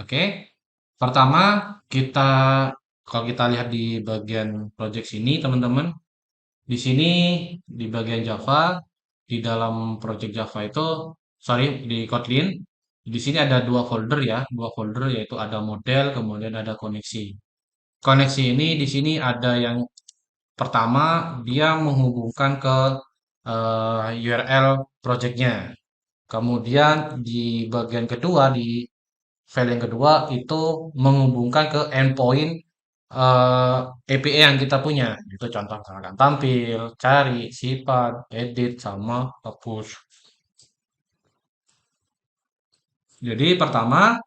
Oke. Pertama, kita kalau kita lihat di bagian project sini, teman-teman, di sini di bagian Java, di dalam project Java itu, sorry, di Kotlin, di sini ada dua folder ya, dua folder yaitu ada model, kemudian ada koneksi. Koneksi ini di sini ada yang pertama dia menghubungkan ke URL projectnya. Kemudian di bagian kedua di file yang kedua itu menghubungkan ke endpoint API yang kita punya. Itu contoh misalkan tampil, cari, sifat, edit, sama push. Jadi pertama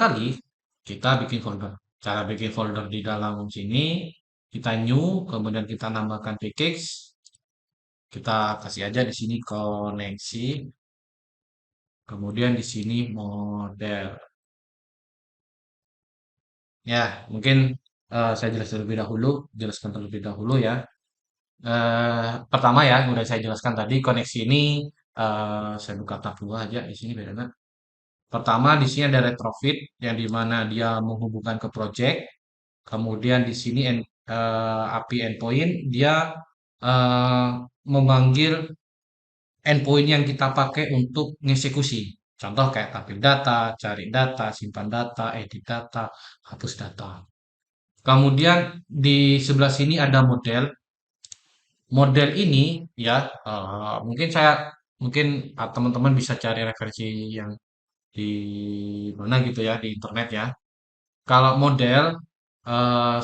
kali kita bikin folder. Cara bikin folder di dalam sini kita new, kemudian kita nambahkan package, kita kasih aja di sini koneksi, kemudian di sini model. Ya, mungkin saya jelaskan terlebih dahulu ya. Pertama ya, yang udah saya jelaskan tadi, koneksi ini saya buka tab 2 aja di sini biar enak. Pertama di sini ada retrofit yang dimana dia menghubungkan ke project. Kemudian di sini API endpoint dia eh, memanggil endpoint yang kita pakai untuk mengeksekusi. Contoh kayak tampil data, cari data, simpan data, edit data, hapus data. Kemudian di sebelah sini ada model. Model ini ya mungkin teman-teman bisa cari referensi yang di mana gitu ya di internet ya. Kalau model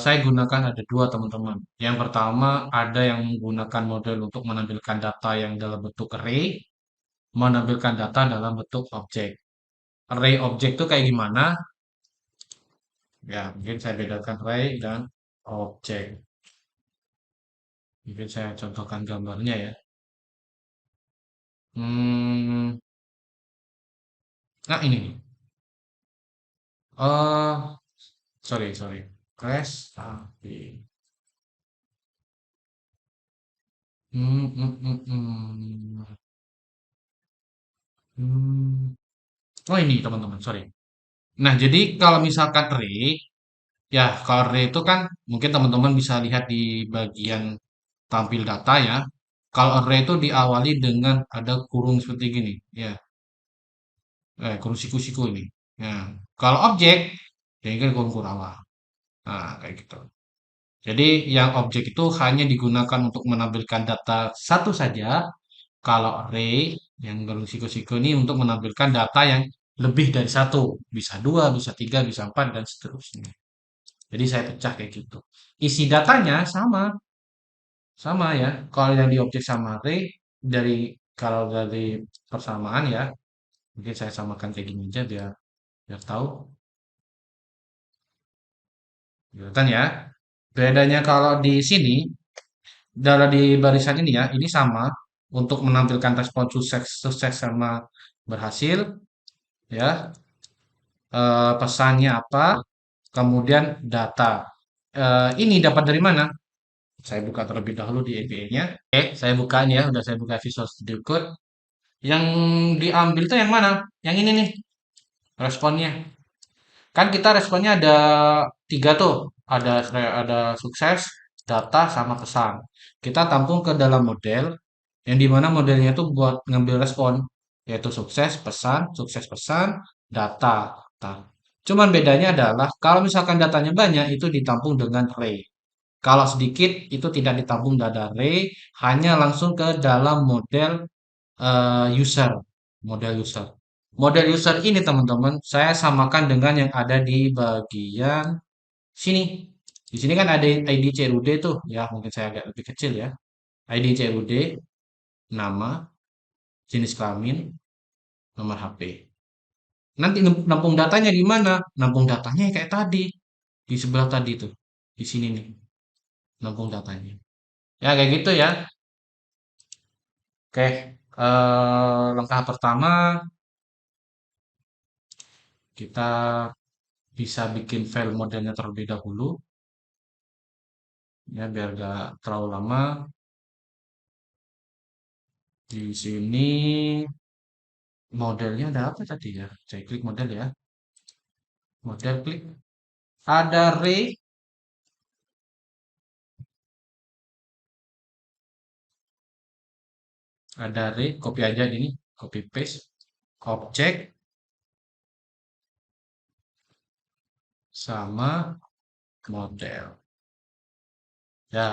saya gunakan ada dua teman-teman. Yang pertama ada yang menggunakan model untuk menampilkan data yang dalam bentuk array, menampilkan data dalam bentuk objek. Array objek itu kayak gimana? Ya mungkin saya bedakan array dan objek. Mungkin saya contohkan gambarnya ya. Hmm, nah ini nih. Oh, sorry. Crash tapi. Hmm, hmm, hmm, hmm. Hmm. Oh ini teman-teman, sorry. Nah jadi kalau misalkan array, ya kalau array itu kan mungkin teman-teman bisa lihat di bagian tampil data ya. Kalau array itu diawali dengan ada kurung seperti gini, ya, kurung siku-siku ini. Ya, kalau objek, ya ini kan kurung kurawal. Nah kayak gitu. Jadi yang objek itu hanya digunakan untuk menampilkan data satu saja. Kalau array yang bersiku-siku ini untuk menampilkan data yang lebih dari satu, bisa dua, bisa tiga, bisa empat, dan seterusnya. Jadi saya pecah kayak gitu. Isi datanya sama, sama ya. Kalau yang di objek sama array kalau dari persamaan ya, mungkin saya samakan kayak gini aja biar biar tahu, kelihatan ya. Bedanya kalau di sini, dalam di barisan ini ya, ini sama untuk menampilkan respon sukses, sukses sama berhasil ya. Pesannya apa, kemudian data. Ini dapat dari mana? Saya buka terlebih dahulu di API-nya. Oke, saya buka ini ya, udah saya buka Visual Studio Code. Yang diambil tuh yang mana? Yang ini nih, responnya. Kan kita responnya ada tiga tuh, ada sukses, data, sama pesan. Kita tampung ke dalam model, yang dimana modelnya tuh buat ngambil respon, yaitu sukses pesan, data. Nah, cuman bedanya adalah kalau misalkan datanya banyak itu ditampung dengan array. Kalau sedikit itu tidak ditampung data array, hanya langsung ke dalam model user, model user. Model user ini teman-teman saya samakan dengan yang ada di bagian sini. Di sini kan ada ID CRUD tuh, ya mungkin saya agak lebih kecil ya. ID CRUD, nama, jenis kelamin, nomor HP. Nanti nampung datanya di mana? Nampung datanya kayak tadi, di sebelah tadi tuh, di sini nih, nampung datanya. Ya kayak gitu ya. Oke, langkah pertama kita bisa bikin file modelnya terlebih dahulu, ya biar gak terlalu lama. Di sini Modelnya ada apa tadi ya? Saya klik model ya. Model klik. Ada ray, copy aja ini, copy paste. Objek sama model. Ya,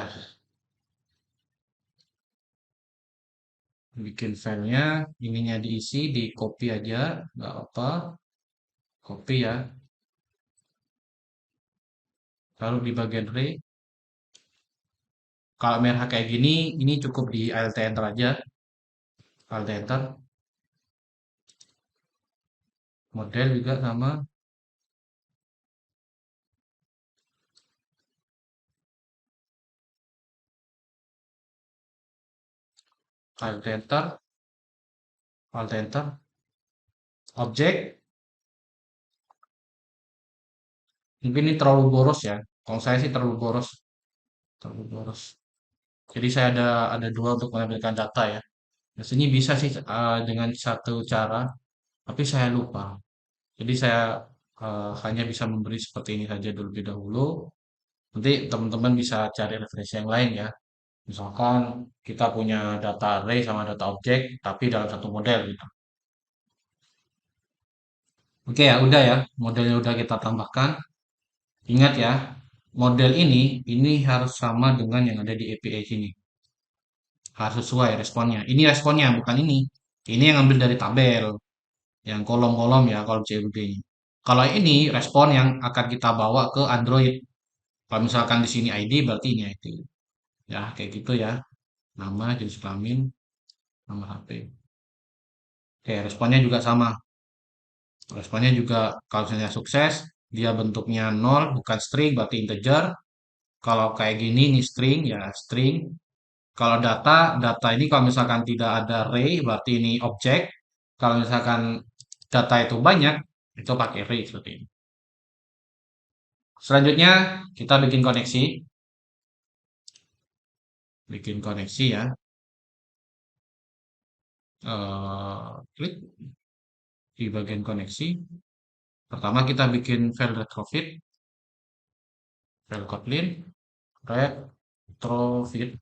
bikin filenya, ininya diisi, di copy aja, nggak apa, copy ya. Lalu di bagian ray, kalau merah kayak gini, ini cukup di Alt Enter aja, Alt Enter. Model juga sama, Alt Enter, Alt Enter. Objek, mungkin ini terlalu boros ya. Kalau saya sih terlalu boros, terlalu boros. Jadi saya ada dua untuk menampilkan data ya. Biasanya bisa sih dengan satu cara, tapi saya lupa. Jadi saya hanya bisa memberi seperti ini saja dulu lebih dahulu. Nanti teman-teman bisa cari referensi yang lain ya. Misalkan kita punya data array sama data objek, tapi dalam satu model gitu. Oke ya, udah ya. Modelnya udah kita tambahkan. Ingat ya, model ini harus sama dengan yang ada di API sini. Harus sesuai responnya. Ini responnya, bukan ini. Ini yang ambil dari tabel, yang kolom-kolom ya, kolom CUD-nya. Kalau ini respon yang akan kita bawa ke Android. Kalau misalkan di sini ID, berarti ini ID. Ya, kayak gitu ya. Nama, jenis kelamin, nomor HP. Oke, responnya juga sama. Responnya juga kalau misalnya sukses, dia bentuknya nol, bukan string, berarti integer. Kalau kayak gini, ini string, ya string. Kalau data ini kalau misalkan tidak ada array, berarti ini objek. Kalau misalkan data itu banyak, itu pakai array seperti ini. Selanjutnya, kita bikin koneksi. Bikin koneksi ya. Klik di bagian koneksi. Pertama kita bikin file retrofit, file kotlin, retrofit.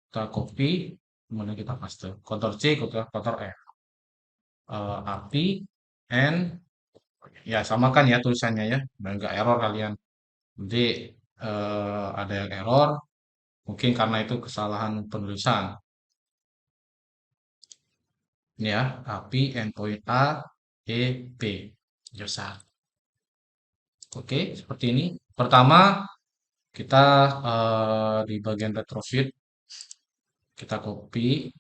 Kita copy, kemudian kita paste. Ctrl C, Ctrl F. API, and ya samakan ya tulisannya ya, dan nggak error kalian. Nanti ada yang error, mungkin karena itu kesalahan penulisan. Ini ya, API endpoint A, E, B. Jasa. Oke, seperti ini. Pertama, kita di bagian retrofit, kita copy,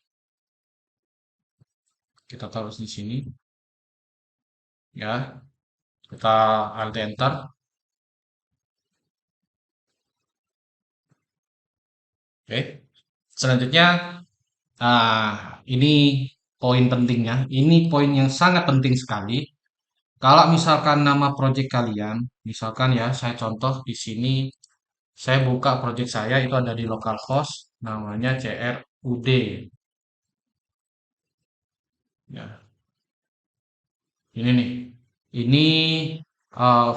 kita taruh di sini. Ya, kita Alt Enter. Oke. Selanjutnya, ini poin pentingnya. Ini poin yang sangat penting sekali. Kalau misalkan nama project kalian, misalkan ya, saya contoh di sini, saya buka project saya itu ada di localhost, namanya CRUD. Ya, ini nih. Ini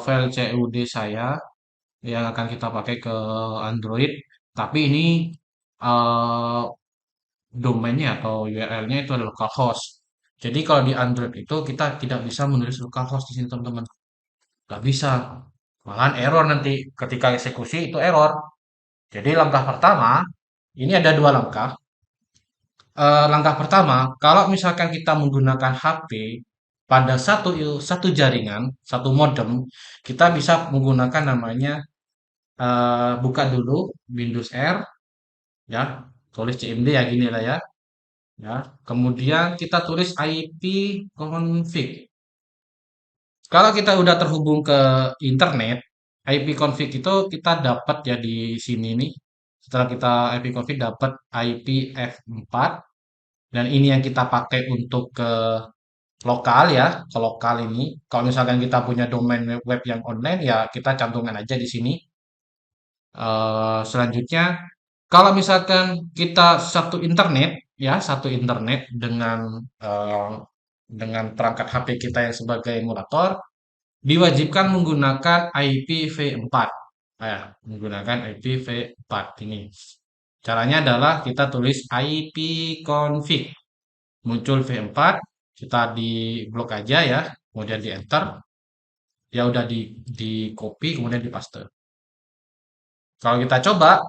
file CUD saya yang akan kita pakai ke Android. Tapi ini uh, domainnya atau URL-nya itu adalah localhost. Jadi kalau di Android itu kita tidak bisa menulis localhost di sini teman-teman. Nggak bisa. Malahan error nanti ketika eksekusi itu error. Jadi langkah pertama, ini ada dua langkah. Langkah pertama, kalau misalkan kita menggunakan HP pada satu jaringan, satu modem, kita bisa menggunakan namanya buka dulu Windows R, ya, tulis CMD ya gini lah ya. Ya, kemudian kita tulis IP config. Kalau kita udah terhubung ke internet, IP config itu kita dapat ya di sini nih. Setelah kita IP config dapat IPv4 dan ini yang kita pakai untuk ke lokal ya, ke lokal ini. Kalau misalkan kita punya domain web yang online ya kita cantumkan aja di sini. Selanjutnya, kalau misalkan kita satu internet ya, satu internet dengan dengan perangkat HP kita yang sebagai emulator, diwajibkan menggunakan IPv4. Nah, menggunakan IPv4 ini. Caranya adalah kita tulis ipconfig, muncul v4, kita di blok aja ya, kemudian di enter, ya udah di copy kemudian di paste. Kalau kita coba,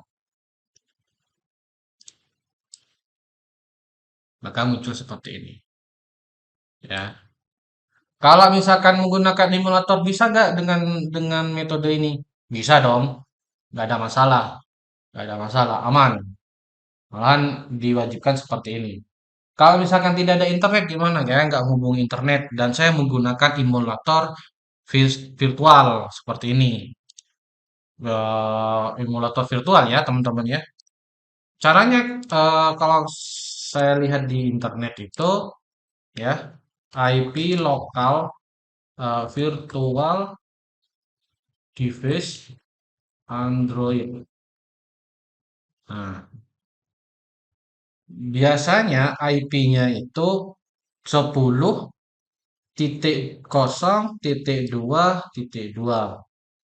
maka muncul seperti ini. Ya, kalau misalkan menggunakan emulator bisa nggak dengan metode ini? Bisa dong, nggak ada masalah, nggak ada masalah, aman. Malahan diwajibkan seperti ini. Kalau misalkan tidak ada internet gimana ya? Nggak hubungi internet dan saya menggunakan emulator virtual seperti ini. Emulator virtual ya teman-teman ya. Caranya kalau saya lihat di internet itu ya IP lokal virtual device Android. Nah, biasanya IP-nya itu 10.0.2.2.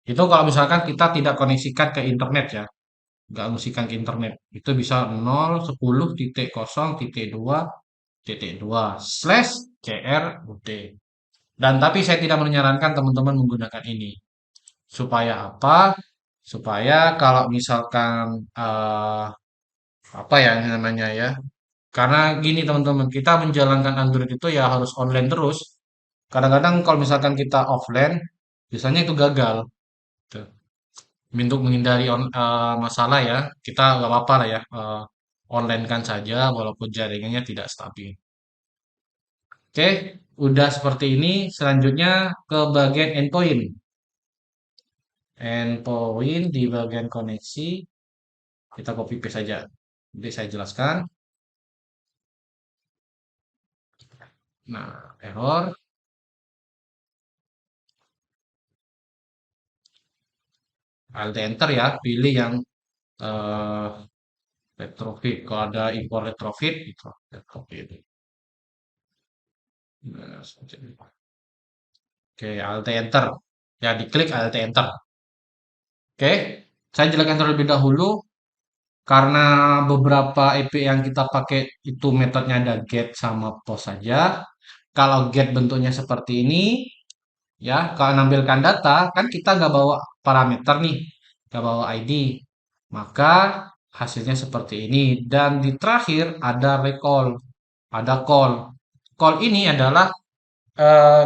Itu kalau misalkan kita tidak koneksikan ke internet ya, nggak musikan ke internet. Itu bisa 0.10.0.2.2/CRUD. Dan tapi saya tidak menyarankan teman-teman menggunakan ini. Supaya apa? Supaya kalau misalkan apa ya namanya ya? Karena gini teman-teman, kita menjalankan Android itu ya harus online terus. Kadang-kadang kalau misalkan kita offline, biasanya itu gagal. Tuh. Untuk menghindari masalah ya, kita nggak apa-apa lah ya, online kan saja walaupun jaringannya tidak stabil. Oke, udah seperti ini. Selanjutnya ke bagian endpoint. Endpoint di bagian koneksi, kita copy paste saja. Nanti saya jelaskan. Nah, error. Alt Enter ya, pilih yang eh, retrofit. Kalau ada import retrofit, itu retrofit. Nah, oke, Alt Enter. Ya, diklik Alt Enter. Oke, saya jelaskan terlebih dahulu karena beberapa API yang kita pakai itu metodenya ada get sama post saja. Kalau get bentuknya seperti ini, ya, kalau menampilkan data, kan kita nggak bawa parameter nih, nggak bawa ID. Maka hasilnya seperti ini. Dan di terakhir ada recall, ada call. Call ini adalah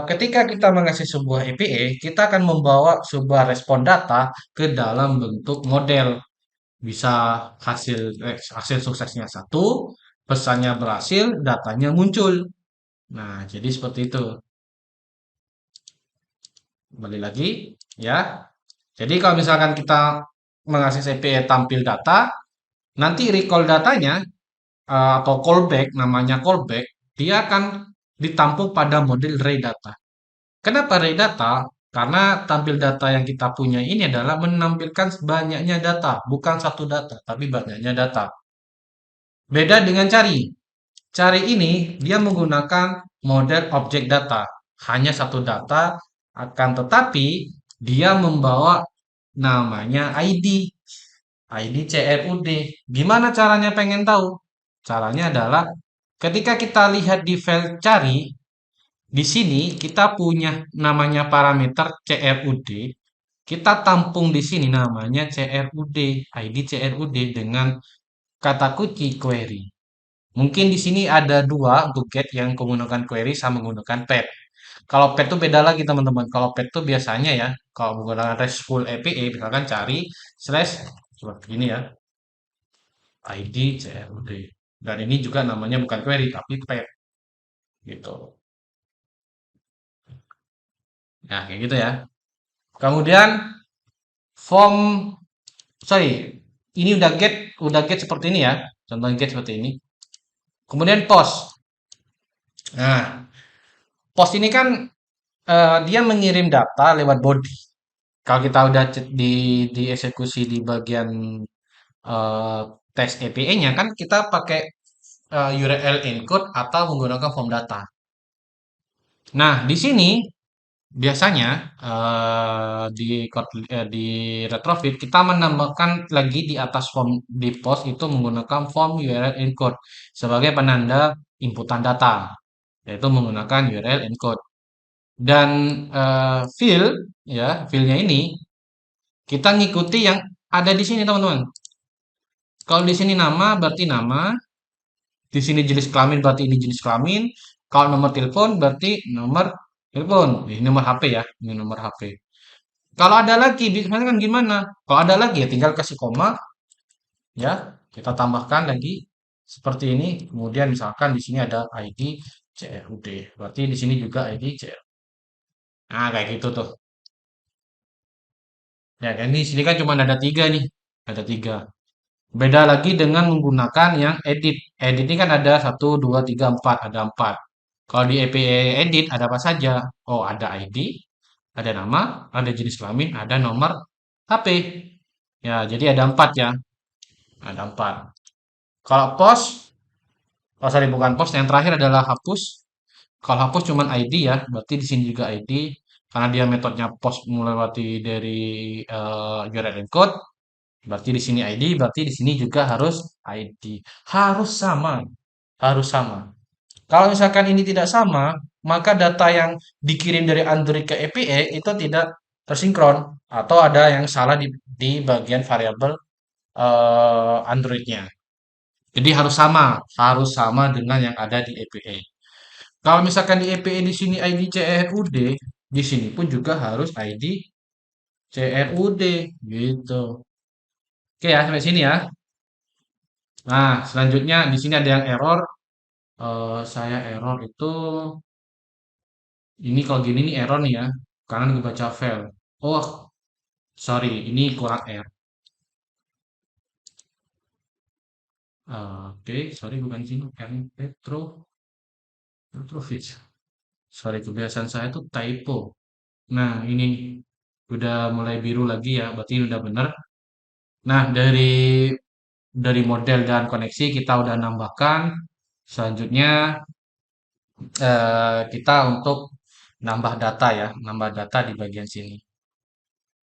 ketika kita mengasih sebuah API, kita akan membawa sebuah respon data ke dalam bentuk model. Bisa hasil suksesnya satu, pesannya berhasil, datanya muncul. Nah, jadi seperti itu. Kembali lagi, ya. Jadi kalau misalkan kita mengakses API tampil data, nanti recall datanya atau callback, namanya callback, dia akan ditampung pada model ray data. Kenapa ray data? Karena tampil data yang kita punya ini adalah menampilkan banyaknya data, bukan satu data, tapi banyaknya data. Beda dengan cari. Cari ini dia menggunakan model objek data. Hanya satu data, akan tetapi dia membawa namanya ID. ID CRUD. Gimana caranya pengen tahu? Caranya adalah ketika kita lihat di file cari, di sini kita punya namanya parameter CRUD. Kita tampung di sini namanya CRUD, ID CRUD dengan kata kunci query. Mungkin di sini ada dua untuk get yang menggunakan query sama menggunakan pet. Kalau pet itu beda lagi teman-teman. Kalau pet itu biasanya ya, kalau menggunakan RESTful API, misalkan cari slash seperti ini ya, ID CRUD. Dan ini juga namanya bukan query tapi pet gitu. Nah, kayak gitu ya. Kemudian form, sorry, ini udah get seperti ini ya. Contohnya get seperti ini. Kemudian post. Nah, post ini kan dia mengirim data lewat body. Kalau kita udah dieksekusi di bagian eh, tes API-nya, kan kita pakai URL encode atau menggunakan form data. Nah, di sini biasanya di retrofit kita menambahkan lagi di atas form di post itu menggunakan form URL encode sebagai penanda inputan data, yaitu menggunakan URL encode. Dan field ya, fieldnya ini kita ngikuti yang ada di sini teman-teman. Kalau di sini nama berarti nama, di sini jenis kelamin berarti ini jenis kelamin. Kalau nomor telepon berarti nomor telepon. Ini nomor HP ya, ini nomor HP. Kalau ada lagi, biasanya kan gimana? Kalau ada lagi ya tinggal kasih koma, ya kita tambahkan lagi seperti ini. Kemudian misalkan di sini ada ID CRUD, berarti di sini juga ID CRUD. Nah kayak gitu tuh. Ya kan di sini kan cuma ada tiga nih, ada tiga. Beda lagi dengan menggunakan yang edit. Edit ini kan ada satu, dua, tiga, empat, ada empat. Kalau di APA edit ada apa saja? Oh ada ID, ada nama, ada jenis kelamin, ada nomor HP. Ya jadi ada empat ya, ada empat. Kalau post, oh sorry bukan post, yang terakhir adalah hapus. Kalau hapus cuman ID ya, berarti di sini juga ID karena dia metodenya post melewati dari URL encode, berarti di sini ID, berarti di sini juga harus ID. Harus sama, harus sama. Kalau misalkan ini tidak sama, maka data yang dikirim dari Android ke API itu tidak tersinkron atau ada yang salah di bagian variabel Android-nya. Jadi harus sama dengan yang ada di API. Kalau misalkan di EPE di sini ID CRUD, di sini pun juga harus ID CRUD gitu. Oke ya, sampai sini ya. Nah, selanjutnya di sini ada yang error. Saya error itu ini kalau gini nih error nih ya. Karena ngebaca file. Oh, sorry, ini kurang R. Oke, sorry bukan sini. R Petrovic. Sorry, kebiasaan saya tuh typo. Nah, ini udah mulai biru lagi ya. Berarti ini udah bener. Nah, dari model dan koneksi kita udah nambahkan. Selanjutnya kita untuk nambah data ya, nambah data di bagian sini.